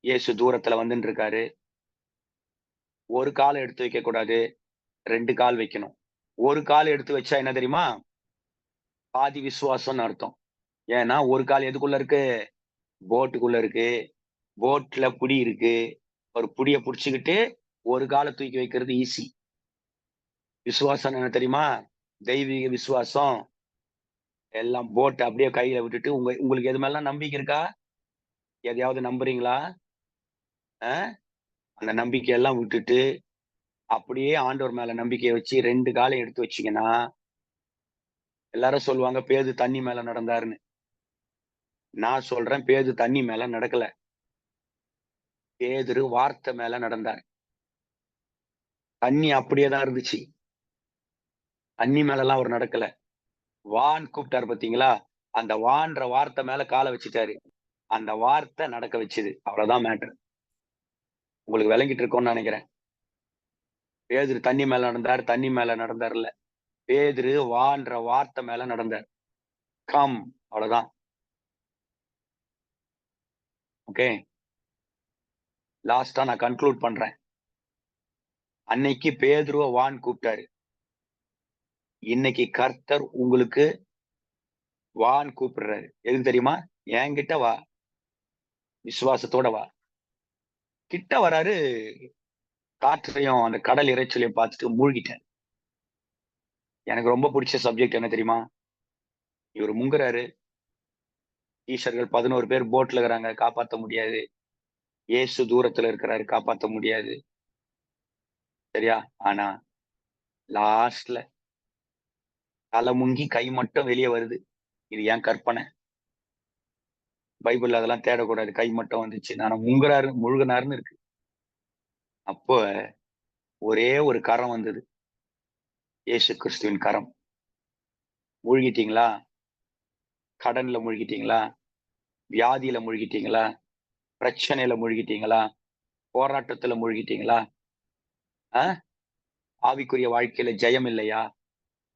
இயேசு தூரத்துல வந்துட்டு இருக்காரு. ஒரு காலை எடுத்து வைக்க கூடாது, 2 கால் வைக்கணும். ஒரு கால் எடுத்து வச்சா என்ன தெரியுமா? பாதி விசுவாசம்னு அர்த்தம். ஏன்னா ஒரு கால் எதுக்குள்ள இருக்கு? போட்டுக்குள்ள இருக்கு. போட்ல புடி இருக்கு. ஒரு புடிய புடிச்சுக்கிட்டு ஒரு காலை தூக்கி வைக்கிறது ஈஸி. விசுவாசம் என்ன தெரியுமா? தெய்வீக விசுவாசம். எல்லாம் போட் அப்படியே கையில விட்டுட்டு, உங்களுக்கு எது மேலாம் நம்பிக்கை இருக்கா? எதையாவது நம்புறீங்களா? அந்த நம்பிக்கையெல்லாம் விட்டுட்டு அப்படியே ஆண்டவர் மேல நம்பிக்கையை வச்சு 2 காலையும் எடுத்து வச்சீங்கன்னா, எல்லாரும் சொல்லுவாங்க பேது தண்ணி மேல நடந்தாருன்னு. நான் சொல்றேன் பேது தண்ணி மேல நடக்கல. பேதுரு வார்த்தை மேல நடந்தார். தண்ணி அப்படியேதான் இருந்துச்சு. தண்ணி மேல எல்லாம் அவர் நடக்கல. வான் கூப்பிட்டாரு பாத்தீங்களா, அந்த வான்ற வார்த்தை மேல காலை வச்சுட்டாரு. அந்த வார்த்தை நடக்க வச்சுது. அவ்வளவுதான் மேட்டர். உங்களுக்கு விளங்கிட்டு இருக்கோம்னு நினைக்கிறேன். பேதுரு தண்ணி மேல நடந்தார்ல. பேதுரு வான்ற வார்த்தை மேல நடந்தார். கம், அவ்வளவுதான். ஓகே, லாஸ்டா நான் கன்க்ளூட் பண்றேன். அன்னைக்கு பேதுருவ வான் கூப்பிட்டாரு. இன்னைக்கு கர்த்தர் உங்களுக்கு வான் கூப்பிடுறாரு. எதுக்கு தெரியுமா? என்கிட்ட வா, விசுவாசத்தோட வா. கிட்ட வராரு. காற்றையும் அந்த கடல் இறைச்சலையும் பார்த்துட்டு மூழ்கிட்டார். எனக்கு ரொம்ப பிடிச்ச சப்ஜெக்ட் என்ன தெரியுமா? இவர் முங்குறாரு. ஈஷர்கள் 11 பேர் போட்ல இருக்கிறாங்க, காப்பாற்ற முடியாது. இயேசு தூரத்துல இருக்கிறாரு, காப்பாற்ற முடியாது. சரியா? ஆனா லாஸ்ட்ல தலை முங்கி கை மட்டும் வெளியே வருது. இது ஏன் கற்பனை. பைபிள்ல அதெல்லாம் தேடக்கூடாது. கை மட்டும் வந்துச்சு, நான் முழுகினாருன்னு இருக்கு. அப்போ ஒரே ஒரு கரம் வந்தது, இயேசு கிறிஸ்துவின் கரம். மூழ்கிட்டீங்களா? கடன்ல மூழ்கிட்டீங்களா? வியாதியில மூழ்கிட்டீங்களா? பிரச்சனையில மூழ்கிட்டீங்களா? போராட்டத்துல மூழ்கிட்டீங்களா? ஆவிக்குரிய வாழ்க்கையில ஜெயம் இல்லையா?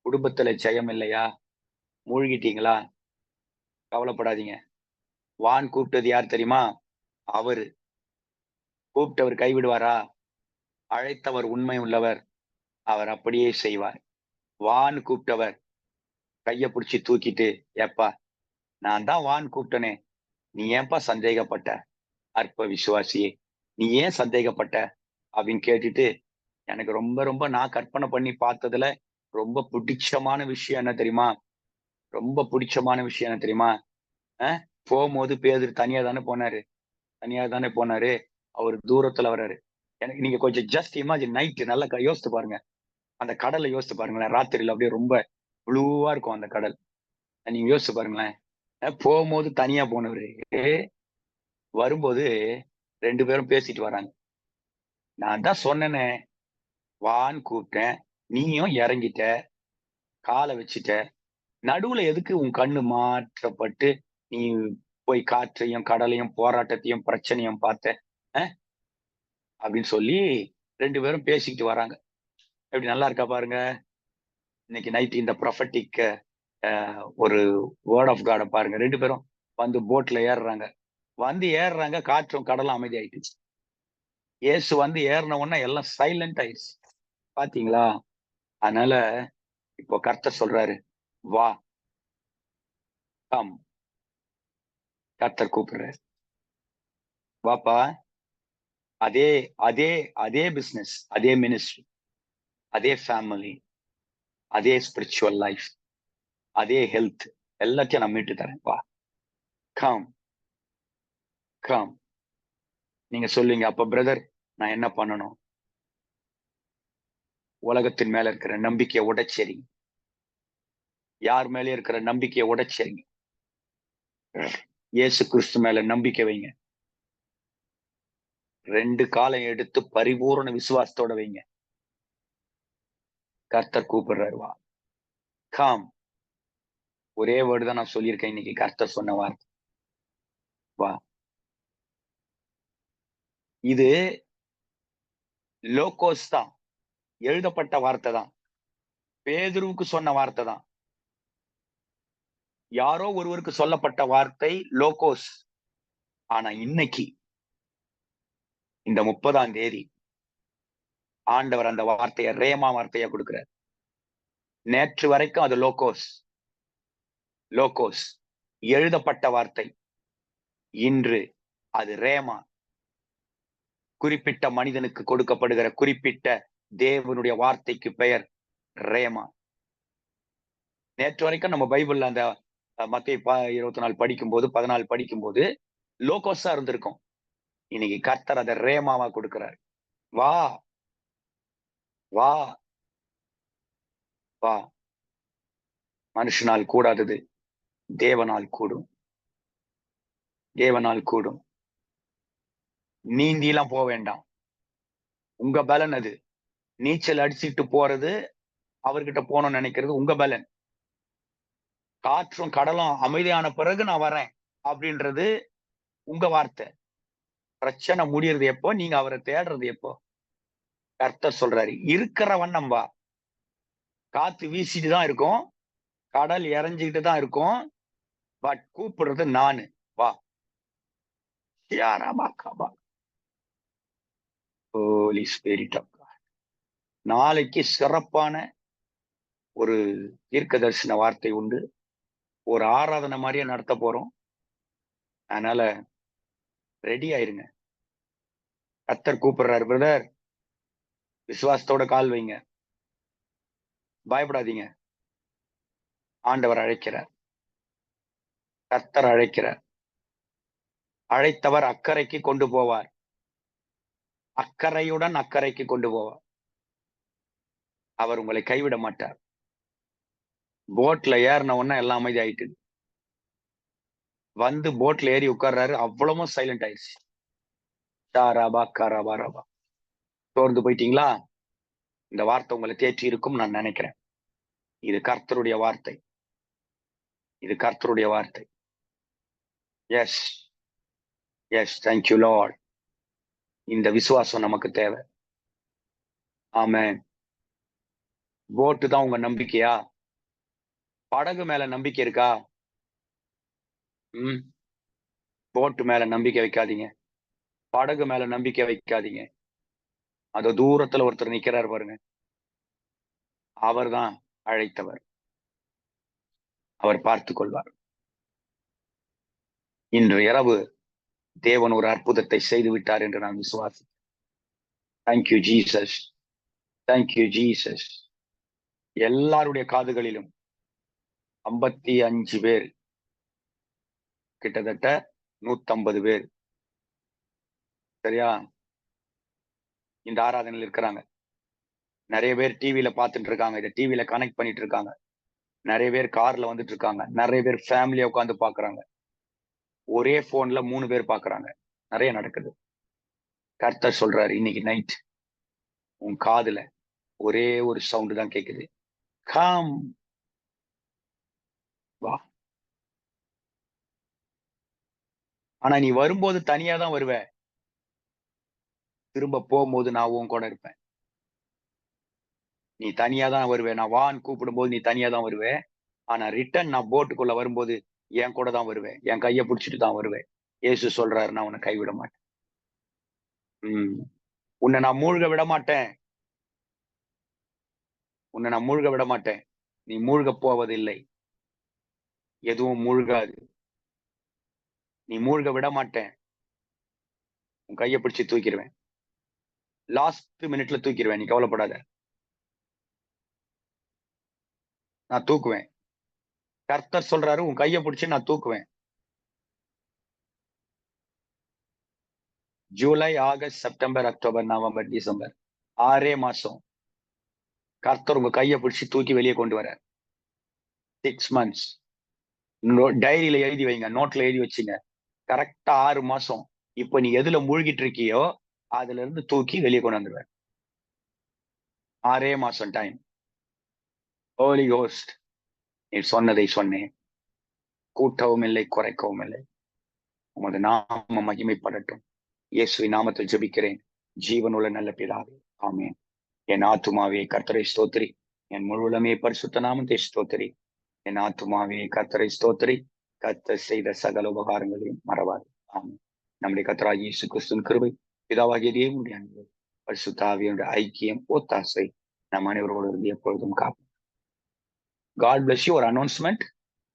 குடும்பத்துல ஜெயம் இல்லையா? மூழ்கிட்டீங்களா? கவலைப்படாதீங்க. வான் கூப்பிட்டது யார் தெரியுமா? அவரு. கூப்பிட்டவர் கைவிடுவாரா? அழைத்தவர் உண்மை உள்ளவர், அவர் அப்படியே செய்வார். வான் கூப்பிட்டவர் கைய பிடிச்சி தூக்கிட்டு, ஏப்பா நான் தான் வான் கூப்பிட்டனே, நீ ஏன்பா சந்தேகப்பட்ட? அற்ப விசுவாசியே, நீ ஏன் சந்தேகப்பட்ட அப்படின்னு கேட்டுட்டு, எனக்கு ரொம்ப ரொம்ப நான் கற்பனை பண்ணி பார்த்ததுல ரொம்ப பிடிச்சமான விஷயம் என்ன தெரியுமா? ரொம்ப பிடிச்சமான விஷயம் என்ன தெரியுமா? போகும்போது பேதுரு தனியா தானே போனாரு. அவர் தூரத்துல வர்றாரு. எனக்கு நீங்க கொஞ்சம் ஜஸ்ட் இமேஜின், நைட் நல்லா யோசித்து பாருங்க. அந்த கடலை யோசித்து பாருங்களேன். ராத்திரியில அப்படியே ரொம்ப ப்ளூவா இருக்கும் அந்த கடல். நீங்க யோசிச்சு பாருங்களேன். போகும்போது தனியா போனவரு, வரும்போது 2 பேரும் பேசிட்டு வராங்க. நான் தான் சொன்னேனே, வான்னு கூப்பிட்டேன், நீயும் இறங்கிட்ட, காலை வச்சுட்ட. நடுவுல எதுக்கு உன் கண்ணு மாற்றப்பட்டு நீ போய் காற்றையும் கடலையும் போராட்டத்தையும் பிரச்சனையும் பார்த்த அப்படின்னு சொல்லி 2 பேரும் பேசிக்கிட்டு வராங்க. எப்படி நல்லா இருக்கா பாருங்க. இன்னைக்கு நைட் இந்த ப்ரொஃபட்டிக் ஒரு வேர்ட் ஆஃப் காட பாருங்க. 2 பேரும் வந்து போட்ல ஏறுறாங்க. காற்றும் கடலும் அமைதி ஆயிடுச்சு. இயேசு வந்து ஏறின உடனே எல்லாம் சைலண்ட் ஆயிடுச்சு. பாத்தீங்களா? அதனால இப்போ கர்த்தர் சொல்றாரு, வா, கம். கர்த்தர் கூப்பிடுறாரு, வாப்பா. அதே அதே அதே பிசினஸ், அதே மினிஸ்ட்ரி, அதே ஃபேமிலி, அதே ஸ்பிரிச்சுவல் லைஃப், அதே ஹெல்த், எல்லாத்தையும் நான் மீட்டு தரேன். வா, கம். நீங்க சொல்லுவீங்க, அப்ப பிரதர் நான் என்ன பண்ணணும்? உலகத்தின் மேல இருக்கிற நம்பிக்கையை உடைச்சேரிங்க. யார் மேலே இருக்கிற நம்பிக்கையை உடைச்சேரிங்க. இயேசு கிறிஸ்து மேல நம்பிக்கை வைங்க. 2 காலம் எடுத்து பரிபூர்ண விசுவாசத்தோட வைங்க. கர்த்தர் கூப்பிடுறாரு, வா, கம். ஒரே வேர்டு தான் நான் சொல்லியிருக்கேன் இன்னைக்கு. கர்த்தர் சொன்ன வார்த்தை, வா. இது லோகோஸ் தான், எழுதப்பட்ட வார்த்தை தான். பேதுருவுக்கு சொன்ன வார்த்தை தான். யாரோ ஒருவருக்கு சொல்லப்பட்ட வார்த்தை லோகோஸ். ஆனா இன்னைக்கு இந்த 30ஆம் தேதி ஆண்டவர் அந்த வார்த்தையை ரேமா வார்த்தையா கொடுக்கிறார். நேற்று வரைக்கும் அது லோகோஸ் எழுதப்பட்ட வார்த்தை. இன்று அது ரேமா, குறிப்பிட்ட மனிதனுக்கு கொடுக்கப்படுகிற குறிப்பிட்ட தேவனுடைய வார்த்தைக்கு பெயர் ரேமா. நேற்று வரைக்கும் நம்ம பைபிள்ல அந்த மத்தேயு 24 படிக்கும்போது 14 படிக்கும்போது லோகோஸா இருந்திருக்கும். இன்னைக்கு கர்த்தர் அதை ரேமாவா கொடுக்கிறார். வா, வா, வா. மனுஷனால் கூடாதது தேவனால் கூடும். நீந்தி எல்லாம் போக வேண்டாம். உங்க பலன் அது. நீச்சல் அடிச்சுட்டு போறது, அவர்கிட்ட போகணும்னு நினைக்கிறது உங்க பலன். காற்றும் கடலும் அமைதியான பிறகு நான் வரேன் அப்படின்றது உங்க வார்த்தை. பிரச்சனை முடியறது எப்போ? நீங்க அவரை தேடுறது எப்போ? கர்த்தர் சொல்றாரு, இருக்கிற வண்ணம் வா. காத்து வீசிட்டு தான் இருக்கும், கடல் இறஞ்சிக்கிட்டு தான் இருக்கும், பட் கூப்பிடுறது நானு, வா. Holy Spirit of God. நாளைக்கு சிறப்பான ஒரு தீர்க்க தரிசன வார்த்தை உண்டு. ஒரு ஆராதனை மாதிரியே நடத்த போறோம். அதனால ரெடி ஆயிருங்க. கர்த்தர் கூப்பிடுறாரு, பிரதர் விசுவாசத்தோட கால் வைங்க, பயப்படாதீங்க. ஆண்டவர் அழைக்கிறார், கர்த்தர் அழைக்கிறார். அழைத்தவர் அக்கறைக்கு கொண்டு போவார். அக்கறையுடன் அக்கறைக்கு கொண்டு போவார். அவர் உங்களை கைவிட மாட்டார். போட்ல ஏறின உடனே எல்லாம் அமைதி ஆயிட்டு வந்து போட்ல ஏறி உட்கார்றாரு, அவ்வளவும் சைலண்ட் ஆயிடுச்சு. சோர்ந்து போயிட்டீங்களா? இந்த வார்த்தை உங்களை தேற்றி இருக்கும் நான் நினைக்கிறேன். இது கர்த்தருடைய வார்த்தை, இது கர்த்தருடைய வார்த்தை. Yes yes, thank you Lord. இந்த விசுவாசம் நமக்கு தேவை. ஆமென். போட்டு தான் உங்க நம்பிக்கையா? படகு மேல நம்பிக்கை இருக்கா? போட்டு மேல நம்பிக்கை வைக்காதீங்க, படகு மேல நம்பிக்கை வைக்காதீங்க. அது தூரத்துல ஒருத்தர் நிக்கிறார் பாருங்க, அவர் தான் அழைத்தவர். அவர் பார்த்து கொள்வார். இன்று இரவு தேவன் ஒரு அற்புதத்தை செய்து விட்டார் என்று நான் விசுவாசிக்கிறேன். Thank you Jesus, thank you Jesus. எல்லாருடைய காதுகளிலும் 55 பேர், கிட்டத்தட்ட 150 பேர், சரியா, இந்த ஆராதனையில் இருக்கிறாங்க. நிறைய பேர் டிவியில பார்த்துட்டு இருக்காங்க, இதை டிவியில கனெக்ட் பண்ணிட்டு இருக்காங்க. நிறைய பேர் கார்ல வந்துட்டு இருக்காங்க. நிறைய பேர் ஃபேமிலியா உட்காந்து பாக்குறாங்க. ஒரே போன்ல 3 பேர் பாக்குறாங்க. நிறைய நடக்குது. கர்த்தர் சொல்றாரு, இன்னைக்கு நைட் உன் காதுல ஒரே ஒரு சவுண்ட் தான் கேக்குது, கம், வா. ஆனா நீ வரும்போது தனியா தான் வருவ, திரும்ப போகும்போது நான் உன் கூட இருப்பேன். நீ தனியா தான் வருவே. நான் வான்னு கூப்பிடும் போது நீ தனியா தான் வருவே. ஆனா ரிட்டர்ன் நான் போட்டுக்குள்ள வரும்போது என் கூட தான் வருவேன், என் கையை பிடிச்சிட்டு தான் வருவேன். இயேசு சொல்றாரு, நான் உன்னை கைவிட மாட்டேன். உன்னை நான் மூழ்க விட மாட்டேன், உன்னை நான் மூழ்க விட மாட்டேன். நீ மூழ்க போவதில்லை, எதுவும் மூழ்காது. நீ மூழ்க விட மாட்டேன். உன் கையை பிடிச்சி தூக்கிடுவேன், லாஸ்ட் மினிட்ல தூக்கிடுவேன். நீ கவலைப்படாத, நான் தூக்குவேன். கர்த்தர் சொல்றாரு, உன் கையை பிடிச்சி நான் தூக்குவேன். July, August, September, October, November, December, 6 மாசம் கர்த்தர் உங்க கையை பிடிச்சி தூக்கி வெளியே கொண்டு வர. 6 months. டைரியில எழுதி வைங்க, நோட்ல எழுதி வச்சுங்க. கரெக்டா 6 மாசம். இப்ப நீ எதுல மூழ்கிட்டு இருக்கியோ அதுல இருந்து தூக்கி வெளியே கொண்டு வந்துடுவேன். 6 மாசம் டைம். ஹோலி கோஸ்ட், நீ சொன்னதை சொன்னேன், கூட்டவும் இல்லை, குறைக்கவும் இல்லை. உமது நாம மகிமைப்படட்டும். இயேசுவின் நாமத்தில் ஜெபிக்கிறேன், ஜீவனுள்ள நல்ல பிதாவே, ஆமென். என் ஆத்துமாவே கர்த்தரை ஸ்தோத்திரி, என் முழுவதுமே பரிசுத்த நாமத்தை ஸ்தோத்திரி. என் ஆத்துமாவே கர்த்தரை ஸ்தோத்திரி, கர்த்தர் செய்த சகல உபகாரங்களையும் மறவாது. ஆமென். நம்முடைய கர்த்தராகிய இயேசு கிறிஸ்துவின் கிருபை, பிதாவாகிய தேவனுடைய அன்பு, பரிசுத்த ஆவியினுடைய ஐக்கியம், ஒத்தாசை நம் அனைவரோடு இருந்து எப்பொழுதும் காப்போம். God bless you. ஒரு அனௌன்ஸ்மெண்ட்,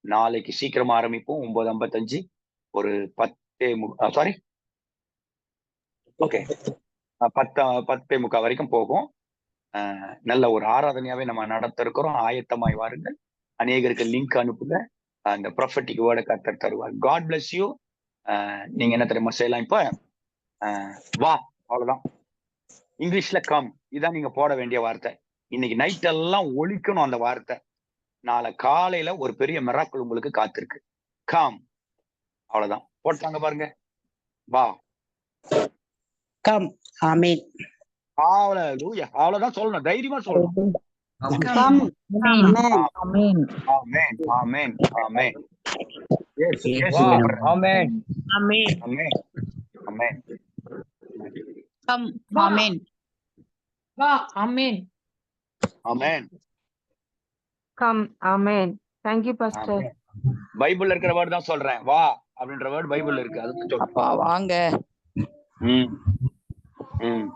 நாளைக்கு சீக்கிரமா ஆரம்பிப்போம். 9:55, ஒரு 10:30 ஓகே, 10:30 வரைக்கும் போகும். நல்ல ஒரு ஆராதனையாவே நம்ம நடத்த இருக்கிறோம். ஆயத்தமாய் வாருங்கள். அநேகருக்கு லிங்க் அனுப்புங்க. அந்த ப்ராஃபட்டிக் வேர்டை கர்த்தர் தருவார். God bless you. நீங்க என்ன தெரியுமா செய்யலாம்? இப்ப வா, அவ்வளவுதான். இங்கிலீஷ்ல கம், இதான் நீங்க போட வேண்டிய வார்த்தை. இன்னைக்கு நைட் எல்லாம் ஒழிக்கணும் அந்த வார்த்தை. நாளை காலையில ஒரு பெரிய மிராக்கிள் உங்களுக்கு காத்திருக்கு. கம், அவ்வளவுதான். போட்டாங்க பாருங்க, வா. கம் ஆமென். அவ்வளவுதான் சொல்லணும், தைரியமா சொல்லணும். கம் ஆமென். ஆமென். ஆமென், ஆமென், ஆமென். இயேசு Yes. கூப்பிடுறார். ஆமென். ஆமென். ஆமென், ஆமென். கம் ஆமென். ஆமென். ஆமென், Come, Amen. Thank you, Pastor. ஆமென். பைபிள்ல இருக்கிற வேர்டு தான் சொல்றேன். வா அப்படின்ற வேர்டு பைபிள்ல இருக்கு, அதுக்கு சொல்றேன். அப்பா வாங்க. ம், ம்.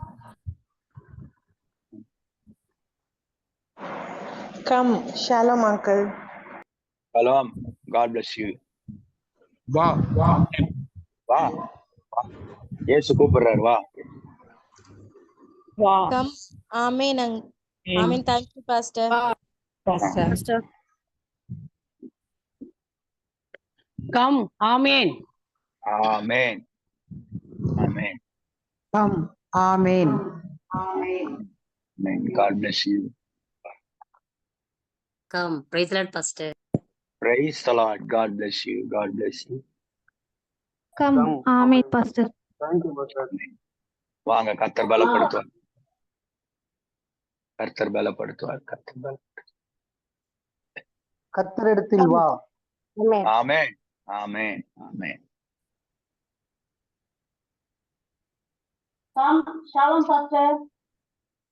Come, Shalom, Uncle. Shalom. God bless you. வா வா. வா, வா. இயேசு கூப்பிடுறாரு, வா. Come. Amen. Amen. Thank you, Pastor. Pastor. Come ஆமென். ஆமென், ஆமென், கம் ஆமென். ஆமென். God bless you. Come praise the Lord pastor. Praise the Lord. God bless you. God bless you. Come, Amen, Pastor. வாங்க, கர்த்தர் பலப்படுத்துவார். கர்த்தர் பலப்படுத்துவார். கர்த்தர் பலப்படுத்துவார். கர்த்தரிடத்தில் வா. ஆமென், ஆமென், ஆமென். Shalom pastor.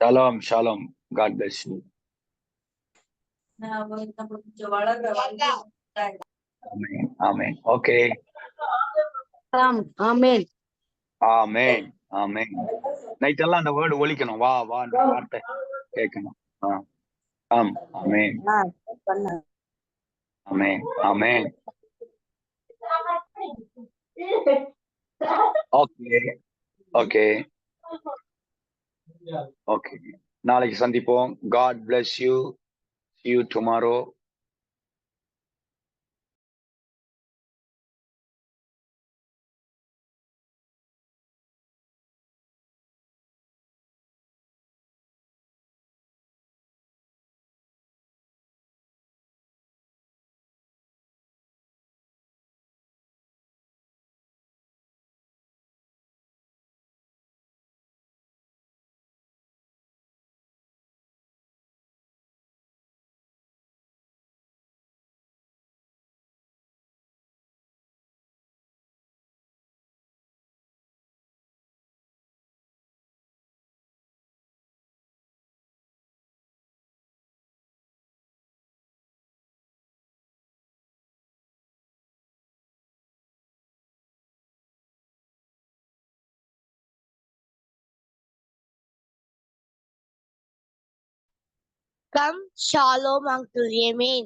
Shalom, shalom. God bless you. Amen, amen. Okay. Come ஆமென். ஆமென், ஆமென். நைட் எல்லாம் அந்த வேர்டு ஒலிக்கணும். வா வான்ற வார்த்தை கேட்கணும். ஆமென், ஆமென், ஆமென். Okay, okay, okay. நாளைக்கு சந்திப்போம். God bless you. See you tomorrow. Come, Shalom, Uncle. Amen.